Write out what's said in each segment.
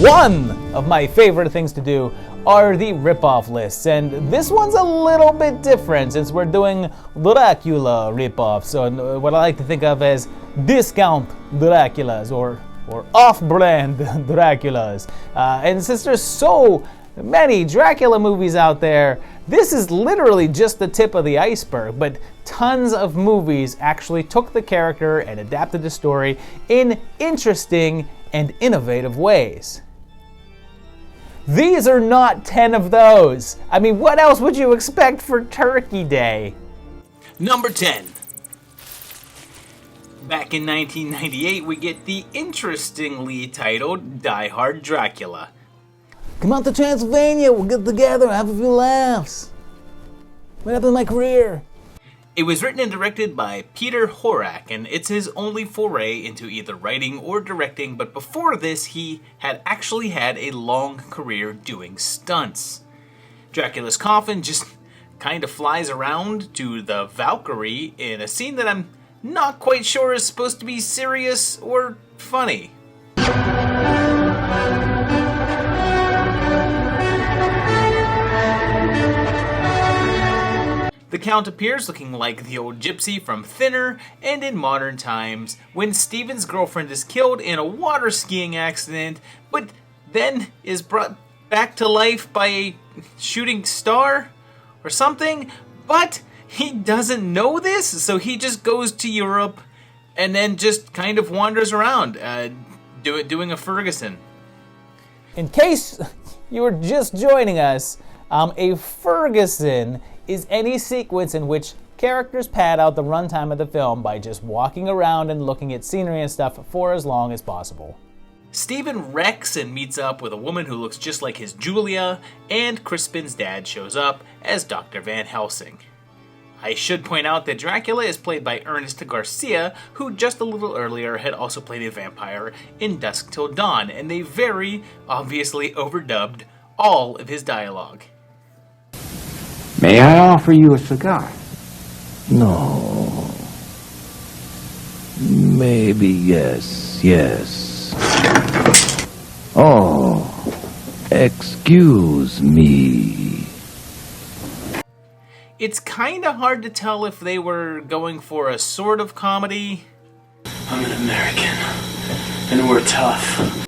One of my favorite things to do are the ripoff lists, and this one's a little bit different since we're doing Dracula ripoffs, so what I like to think of as discount Draculas or off-brand Draculas. And since there's so many Dracula movies out there, this is literally just the tip of the iceberg, but tons of movies actually took the character and adapted the story in interesting and innovative ways. These are not 10 of those. I mean, what else would you expect for Turkey Day? Number 10. Back in 1998, we get the interestingly titled Die Hard Dracula. Come out to Transylvania, we'll get together, have a few laughs. What happened to my career? It was written and directed by Peter Horak, and it's his only foray into either writing or directing, but before this he had actually had a long career doing stunts. Dracula's coffin just kind of flies around to the Valkyrie in a scene that I'm not quite sure is supposed to be serious or funny. The Count appears looking like the old gypsy from Thinner, and in modern times, when Stephen's girlfriend is killed in a water skiing accident, but then is brought back to life by a shooting star or something, but he doesn't know this, so he just goes to Europe and then just kind of wanders around, doing a Ferguson. In case you were just joining us, a Ferguson is any sequence in which characters pad out the runtime of the film by just walking around and looking at scenery and stuff for as long as possible. Stephen wrecks and meets up with a woman who looks just like his Julia, and Crispin's dad shows up as Dr. Van Helsing. I should point out that Dracula is played by Ernest Garcia, who just a little earlier had also played a vampire in Dusk Till Dawn, and they very obviously overdubbed all of his dialogue. May I offer you a cigar? No. Maybe yes. Oh, excuse me. It's kinda hard to tell if they were going for a sort of comedy. I'm an American, and we're tough.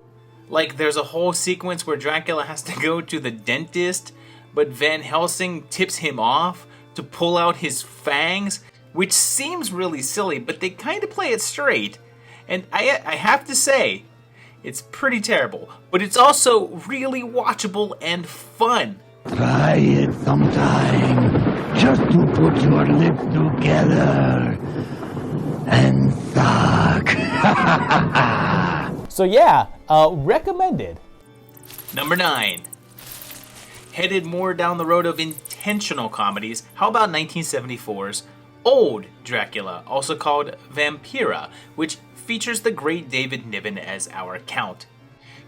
Like, there's a whole sequence where Dracula has to go to the dentist, but Van Helsing tips him off to pull out his fangs, which seems really silly, but they kind of play it straight. And I have to say, it's pretty terrible, but it's also really watchable and fun. Try it sometime, just to put your lips together and suck. So yeah, recommended. Number 9. Headed more down the road of intentional comedies, how about 1974's Old Dracula, also called Vampira, which features the great David Niven as our Count.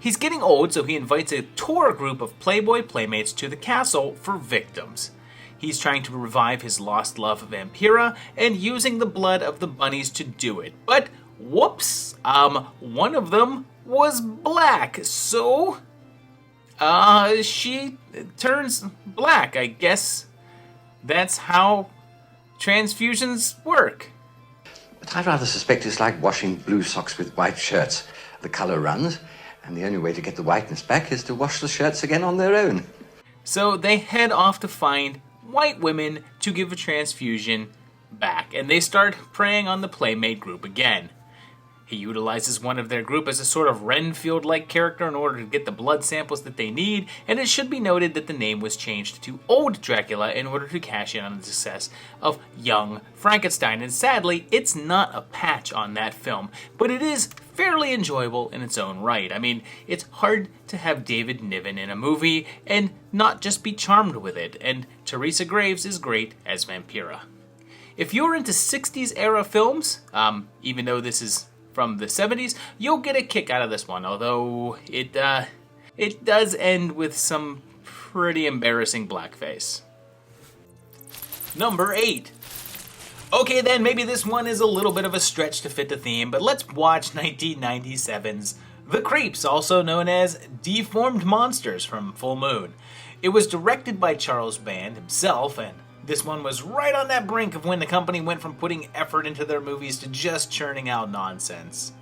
He's getting old, so he invites a tour group of Playboy playmates to the castle for victims. He's trying to revive his lost love, Vampira, and using the blood of the bunnies to do it. But, whoops, one of them was black, so she turns black. I guess that's how transfusions work. But I rather suspect it's like washing blue socks with white shirts. The color runs, and the only way to get the whiteness back is to wash the shirts again on their own. So they head off to find white women to give a transfusion back, and they start preying on the playmate group again. He utilizes one of their group as a sort of Renfield-like character in order to get the blood samples that they need, and it should be noted that the name was changed to Old Dracula in order to cash in on the success of Young Frankenstein, and sadly, it's not a patch on that film, but it is fairly enjoyable in its own right. I mean, it's hard to have David Niven in a movie and not just be charmed with it, and Teresa Graves is great as Vampira. If you're into 60s era films, even though this is from the 70s, you'll get a kick out of this one, although it does end with some pretty embarrassing blackface. Number 8. Okay then, maybe this one is a little bit of a stretch to fit the theme, but let's watch 1997's The Creeps, also known as Deformed Monsters from Full Moon. It was directed by Charles Band himself, and this one was right on that brink of when the company went from putting effort into their movies to just churning out nonsense.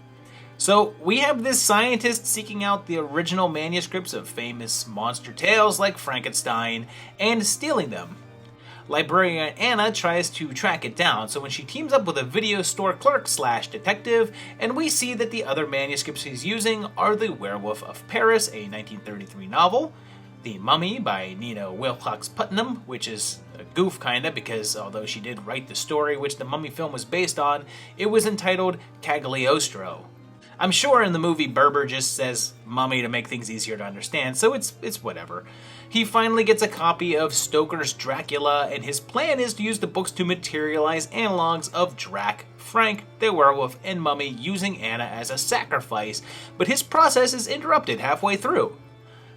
So we have this scientist seeking out the original manuscripts of famous monster tales like Frankenstein and stealing them. Librarian Anna tries to track it down, so when she teams up with a video store clerk / detective, and we see that the other manuscripts he's using are The Werewolf of Paris, a 1933 novel, The Mummy by Nina Wilcox Putnam, which is a goof kinda because although she did write the story which the Mummy film was based on, it was entitled Cagliostro. I'm sure in the movie Berber just says mummy to make things easier to understand, so it's whatever. He finally gets a copy of Stoker's Dracula, and his plan is to use the books to materialize analogs of Drac, Frank, the werewolf, and Mummy using Anna as a sacrifice, but his process is interrupted halfway through.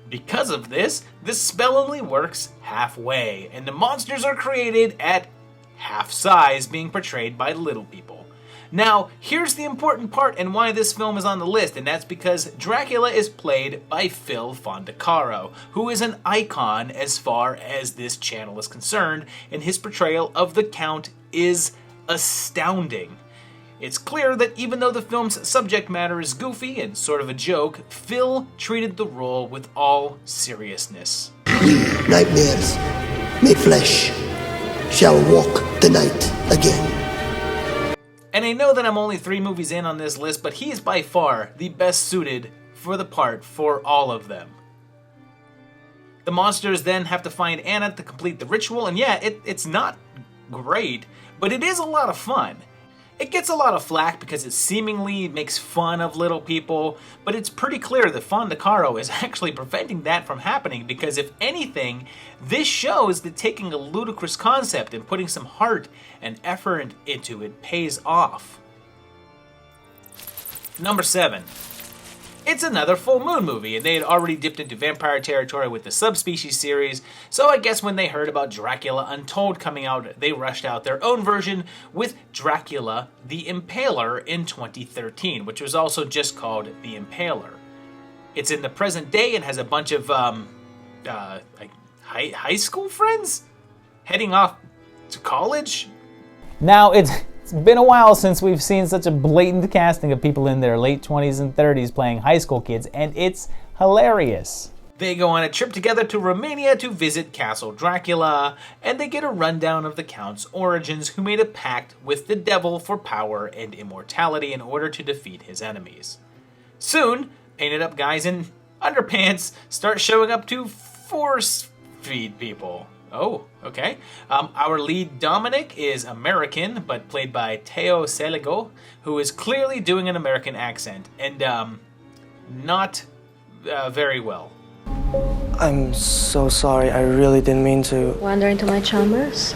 Because of this, the spell only works halfway, and the monsters are created at half size, being portrayed by little people. Now, here's the important part and why this film is on the list, and that's because Dracula is played by Phil Fondacaro, who is an icon as far as this channel is concerned, and his portrayal of the Count is astounding. It's clear that even though the film's subject matter is goofy and sort of a joke, Phil treated the role with all seriousness. We, nightmares, made flesh, shall walk the night again. And I know that I'm only 3 movies in on this list, but he is by far the best suited for the part for all of them. The monsters then have to find Anna to complete the ritual, and yeah, it's not great, but it is a lot of fun. It gets a lot of flack because it seemingly makes fun of little people, but it's pretty clear that Fondacaro is actually preventing that from happening because if anything, this shows that taking a ludicrous concept and putting some heart and effort into it pays off. Number 7. It's another Full Moon movie, and they had already dipped into vampire territory with the Subspecies series, so I guess when they heard about Dracula Untold coming out, they rushed out their own version with Dracula the Impaler in 2013, which was also just called The Impaler. It's in the present day and has a bunch of high school friends heading off to college. Now, it's been a while since we've seen such a blatant casting of people in their late 20s and 30s playing high school kids, and it's hilarious. They go on a trip together to Romania to visit Castle Dracula, and they get a rundown of the Count's origins, who made a pact with the devil for power and immortality in order to defeat his enemies. Soon, painted up guys in underpants start showing up to force feed people. Oh, okay. Our lead, Dominic, is American, but played by Teo Seligo, who is clearly doing an American accent, and not very well. I'm so sorry, I really didn't mean to. Wander into my chambers?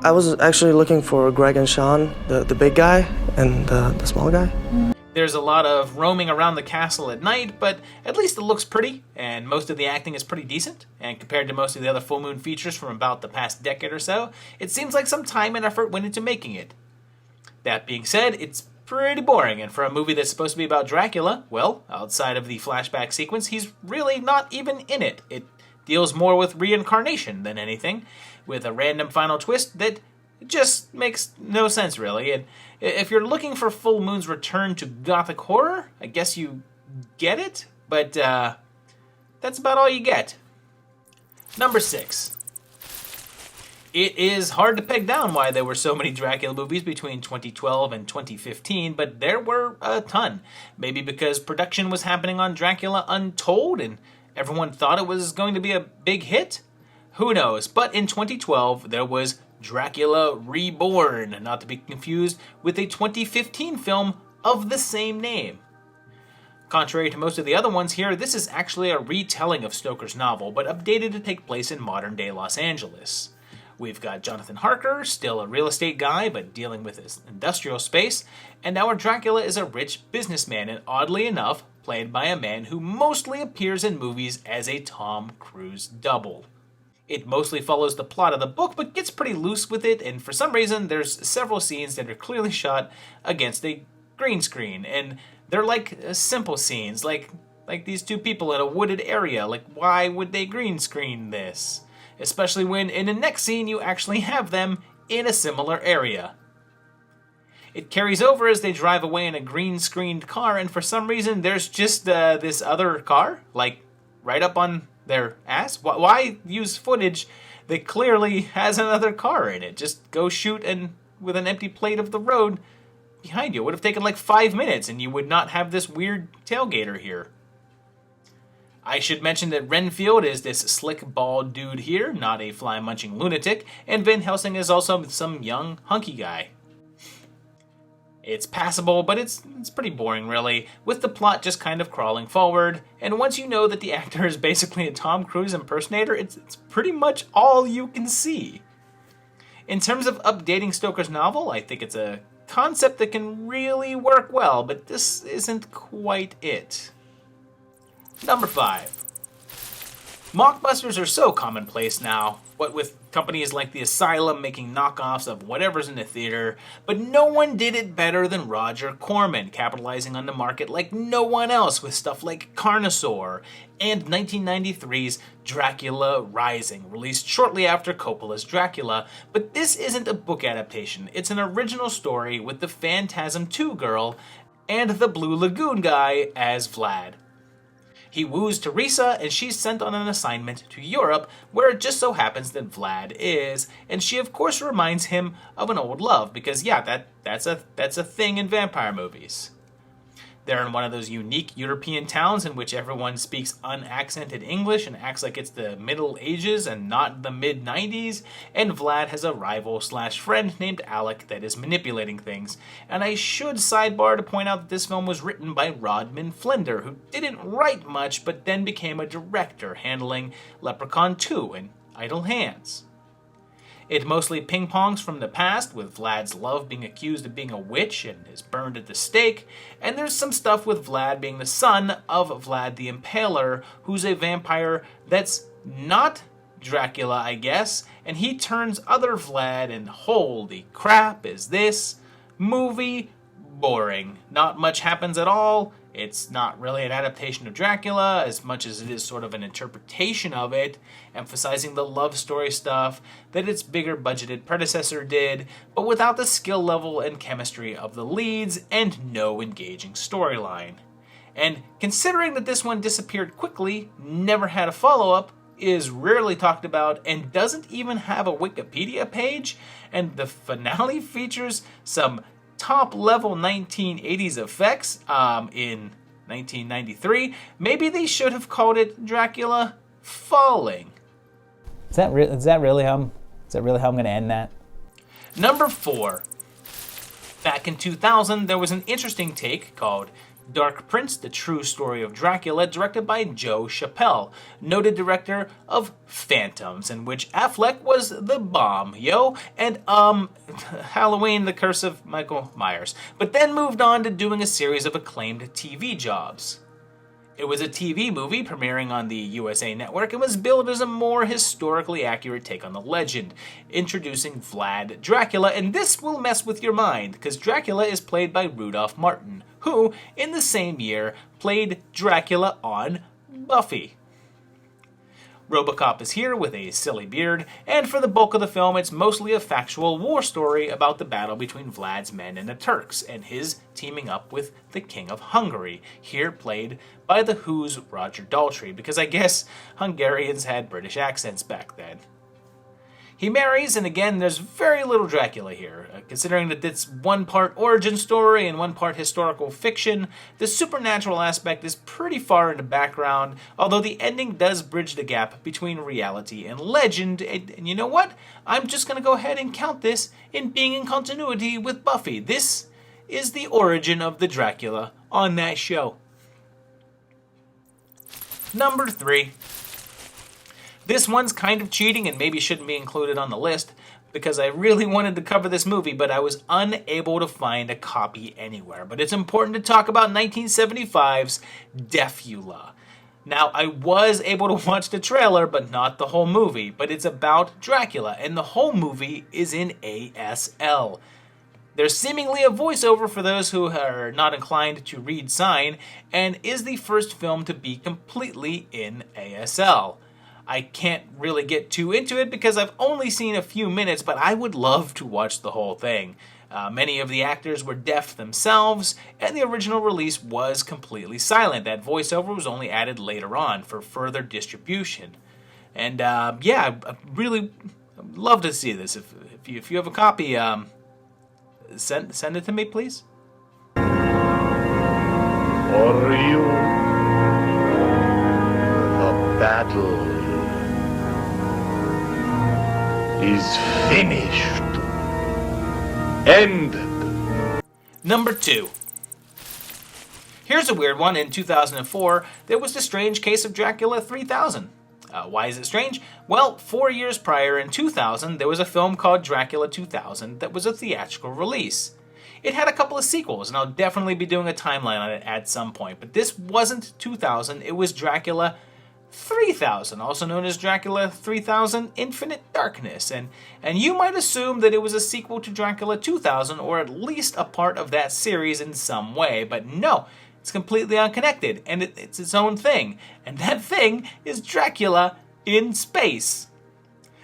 I was actually looking for Greg and Sean, the big guy and the small guy. There's a lot of roaming around the castle at night, but at least it looks pretty, and most of the acting is pretty decent, and compared to most of the other Full Moon features from about the past decade or so, it seems like some time and effort went into making it. That being said, it's pretty boring, and for a movie that's supposed to be about Dracula, well, outside of the flashback sequence, he's really not even in it. It deals more with reincarnation than anything, with a random final twist that just makes no sense, really. And if you're looking for Full Moon's return to gothic horror, I guess you get it, but that's about all you get. Number 6. It is hard to peg down why there were so many Dracula movies between 2012 and 2015, but there were a ton. Maybe because production was happening on Dracula Untold and everyone thought it was going to be a big hit? Who knows? But in 2012, there was Dracula Reborn, not to be confused with a 2015 film of the same name. Contrary to most of the other ones here, this is actually a retelling of Stoker's novel, but updated to take place in modern-day Los Angeles. We've got Jonathan Harker, still a real estate guy, but dealing with his industrial space, and our Dracula is a rich businessman, and oddly enough, played by a man who mostly appears in movies as a Tom Cruise double. It mostly follows the plot of the book, but gets pretty loose with it, and for some reason, there's several scenes that are clearly shot against a green screen, and They're like simple scenes, like these two people in a wooded area. Like, why would they green screen this? Especially when in the next scene you actually have them in a similar area. It carries over as they drive away in a green-screened car, and for some reason there's just this other car, like, right up on their ass. Why use footage that clearly has another car in it? Just go shoot with an empty plate of the road behind you. It would have taken like 5 minutes, and you would not have this weird tailgater here. I should mention that Renfield is this slick, bald dude here, not a fly-munching lunatic, and Van Helsing is also some young, hunky guy. It's passable, but it's pretty boring, really, with the plot just kind of crawling forward, and once you know that the actor is basically a Tom Cruise impersonator, it's pretty much all you can see. In terms of updating Stoker's novel, I think it's a concept that can really work well, but this isn't quite it. Number 5. Mockbusters are so commonplace now, what with companies like the Asylum making knockoffs of whatever's in the theater, but no one did it better than Roger Corman, capitalizing on the market like no one else with stuff like Carnosaur and 1993's Dracula Rising, released shortly after Coppola's Dracula. But this isn't a book adaptation, it's an original story with the Phantasm 2 girl and the Blue Lagoon guy as Vlad. He woos Teresa, and she's sent on an assignment to Europe, where it just so happens that Vlad is, and she of course reminds him of an old love, because yeah, that's a thing in vampire movies. They're in one of those unique European towns in which everyone speaks unaccented English and acts like it's the Middle Ages and not the mid-90s, and Vlad has a rival/friend named Alec that is manipulating things. And I should sidebar to point out that this film was written by Rodman Flender, who didn't write much but then became a director, handling Leprechaun 2 and Idle Hands. It mostly ping-pongs from the past, with Vlad's love being accused of being a witch and is burned at the stake, and there's some stuff with Vlad being the son of Vlad the Impaler, who's a vampire that's not Dracula, I guess, and he turns other Vlad, and holy crap, is this movie boring. Not much happens at all. It's not really an adaptation of Dracula as much as it is sort of an interpretation of it, emphasizing the love story stuff that its bigger budgeted predecessor did, but without the skill level and chemistry of the leads and no engaging storyline. And considering that this one disappeared quickly, never had a follow-up, is rarely talked about, and doesn't even have a Wikipedia page, and the finale features some top-level 1980s effects in 1993. Maybe they should have called it Dracula Falling. Is that really how I'm going to end that? Number 4. Back in 2000, there was an interesting take called Dark Prince, The True Story of Dracula, directed by Joe Chappelle, noted director of Phantoms, in which Affleck was the bomb, and Halloween, The Curse of Michael Myers, but then moved on to doing a series of acclaimed TV jobs. It was a TV movie premiering on the USA Network and was billed as a more historically accurate take on the legend, introducing Vlad Dracula, and this will mess with your mind, because Dracula is played by Rudolph Martin, who, in the same year, played Dracula on Buffy. RoboCop is here with a silly beard, and for the bulk of the film it's mostly a factual war story about the battle between Vlad's men and the Turks, and his teaming up with the King of Hungary, here played by The Who's Roger Daltrey, because I guess Hungarians had British accents back then. He marries, and again, there's very little Dracula here. Considering that it's one part origin story and one part historical fiction, the supernatural aspect is pretty far in the background, although the ending does bridge the gap between reality and legend, and you know what? I'm just going to go ahead and count this in being in continuity with Buffy. This is the origin of the Dracula on that show. Number 3. This one's kind of cheating and maybe shouldn't be included on the list, because I really wanted to cover this movie, but I was unable to find a copy anywhere. But it's important to talk about 1975's Defula. Now, I was able to watch the trailer, but not the whole movie, but it's about Dracula, and the whole movie is in ASL. There's seemingly a voiceover for those who are not inclined to read sign, and is the first film to be completely in ASL. I can't really get too into it because I've only seen a few minutes, but I would love to watch the whole thing. Many of the actors were deaf themselves, and the original release was completely silent. That voiceover was only added later on for further distribution. And yeah, I really love to see this. If you have a copy, send it to me, please. For you, the battle is finished. Ended. Number 2. Here's a weird one. In 2004, there was the strange case of Dracula 3000. Why is it strange? Well, 4 years prior, in 2000, there was a film called Dracula 2000 that was a theatrical release. It had a couple of sequels, and I'll definitely be doing a timeline on it at some point, but this wasn't 2000, it was Dracula 3000, also known as Dracula 3000 Infinite Darkness, and you might assume that it was a sequel to Dracula 2000, or at least a part of that series in some way, but no, it's completely unconnected, and it's its own thing, and that thing is Dracula in space.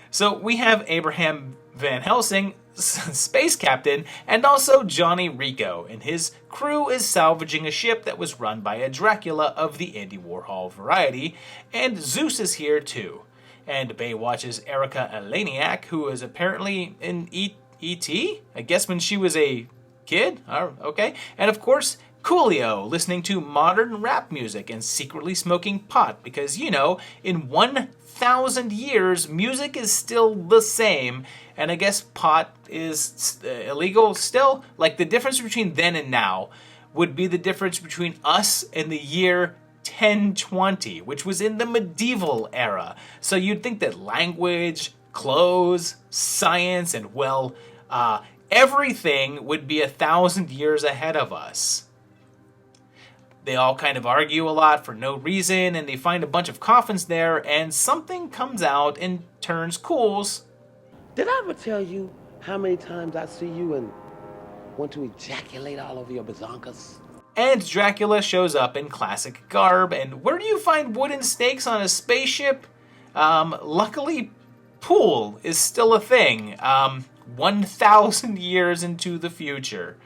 So we have Abraham Van Helsing, space captain, and also Johnny Rico, and his crew is salvaging a ship that was run by a Dracula of the Andy Warhol variety, and Zeus is here too. And Baywatch's Erica Eleniak, who is apparently in E.T., I guess when she was a kid? Oh, okay. And of course, Coolio, listening to modern rap music and secretly smoking pot, because, you know, in 1,000 years, music is still the same, and I guess pot is illegal still. Like, the difference between then and now would be the difference between us and the year 1020, which was in the medieval era. So you'd think that language, clothes, science, and, well, everything would be 1,000 years ahead of us. They all kind of argue a lot for no reason, and they find a bunch of coffins there, and something comes out and turns Cools. Did I ever tell you how many times I see you and want to ejaculate all over your bazonkas? And Dracula shows up in classic garb, and where do you find wooden stakes on a spaceship? Luckily, pool is still a thing, 1,000 years into the future.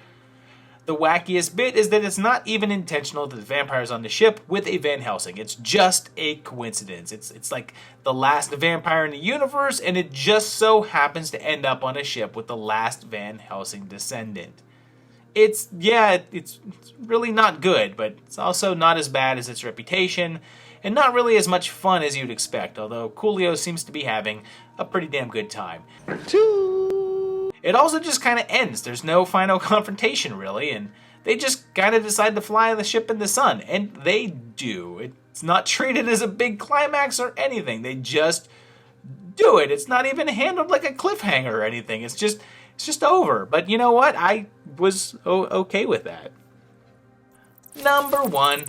The wackiest bit is that it's not even intentional that the vampire's on the ship with a Van Helsing. It's just a coincidence. It's like the last vampire in the universe, and it just so happens to end up on a ship with the last Van Helsing descendant. It's really not good, but it's also not as bad as its reputation, and not really as much fun as you'd expect, although Coolio seems to be having a pretty damn good time. It also just kind of ends. There's no final confrontation, really, and they just kind of decide to fly the ship in the sun, and they do. It's not treated as a big climax or anything. They just do it. It's not even handled like a cliffhanger or anything. It's just over. But you know what? I was okay with that. Number 1.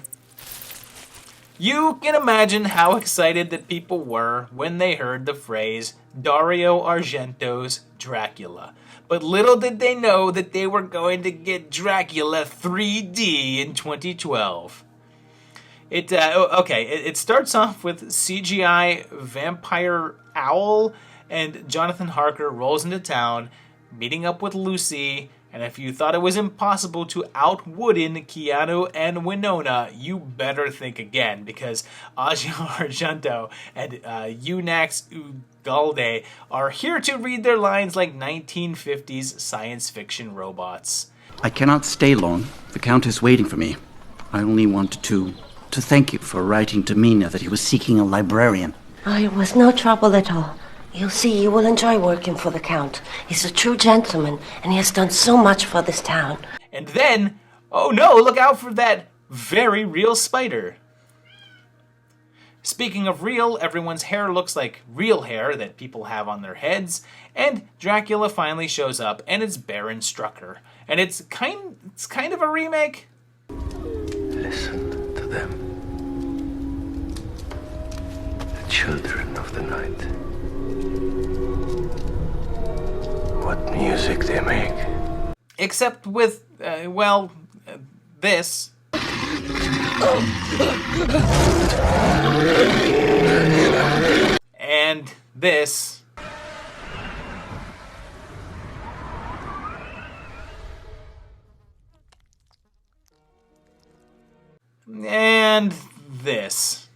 You can imagine how excited that people were when they heard the phrase Dario Argento's Dracula. But little did they know that they were going to get Dracula 3D in 2012. It starts off with CGI vampire owl, and Jonathan Harker rolls into town, meeting up with Lucy, and if you thought it was impossible to outwooden Keanu and Winona, you better think again, because Asia Argento and Eunax Ugalde are here to read their lines like 1950s science fiction robots. I cannot stay long. The Count is waiting for me. I only wanted to thank you for writing to Mina that he was seeking a librarian. Oh, it was no trouble at all. You'll see, you will enjoy working for the Count. He's a true gentleman, and he has done so much for this town. And then, oh no, look out for that very real spider. Speaking of real, everyone's hair looks like real hair that people have on their heads, and Dracula finally shows up, and it's Baron Strucker. And it's kind of a remake. Listen to them. The children of the night. What music they make. Except with, well, this. And this. And this.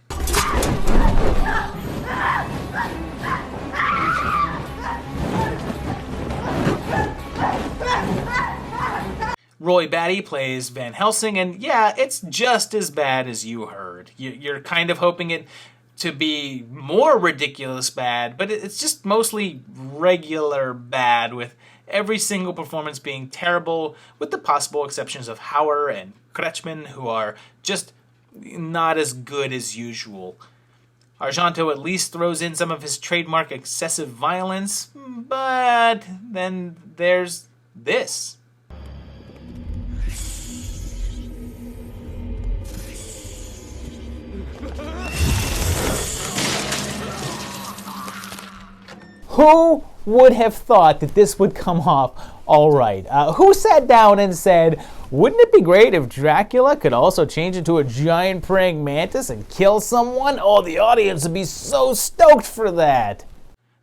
Roy Batty plays Van Helsing, and yeah, it's just as bad as you heard. You're kind of hoping it to be more ridiculous bad, but it's just mostly regular bad, with every single performance being terrible, with the possible exceptions of Hauer and Kretschmann, who are just not as good as usual. Argento at least throws in some of his trademark excessive violence, but then there's this. Who would have thought that this would come off all right? Who sat down and said, wouldn't it be great if Dracula could also change into a giant praying mantis and kill someone? Oh, the audience would be so stoked for that.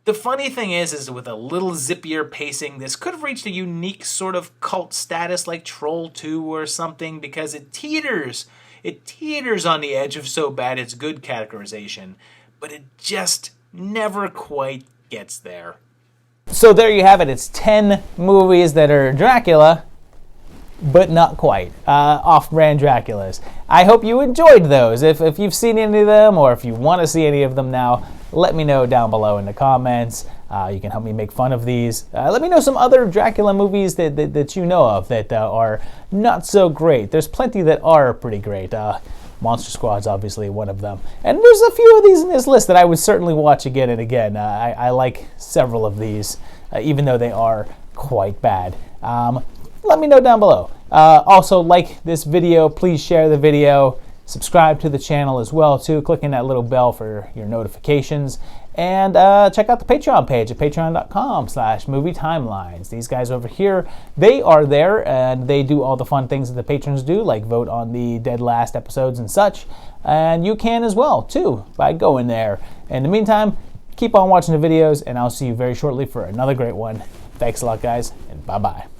The funny thing is with a little zippier pacing, this could have reached a unique sort of cult status like Troll 2 or something, because it teeters. It teeters on the edge of so bad it's good categorization, but it just never quite gets there. So there you have it. It's 10 movies that are Dracula, but not quite. Off-brand Draculas. I hope you enjoyed those. If you've seen any of them, or if you want to see any of them now, let me know down below in the comments. You can help me make fun of these. Let me know some other Dracula movies that you know of that are not so great. There's plenty that are pretty great. Monster Squad's obviously one of them. And there's a few of these in this list that I would certainly watch again and again. I like several of these, even though they are quite bad. Let me know down below. Also, like this video, please share the video. Subscribe to the channel as well, too. Clicking that little bell for your notifications. And check out the Patreon page at patreon.com/movietimelines. These guys over here, they are there, and they do all the fun things that the patrons do, like vote on the dead last episodes and such. And you can as well, too, by going there. In the meantime, keep on watching the videos, and I'll see you very shortly for another great one. Thanks a lot, guys, and bye-bye.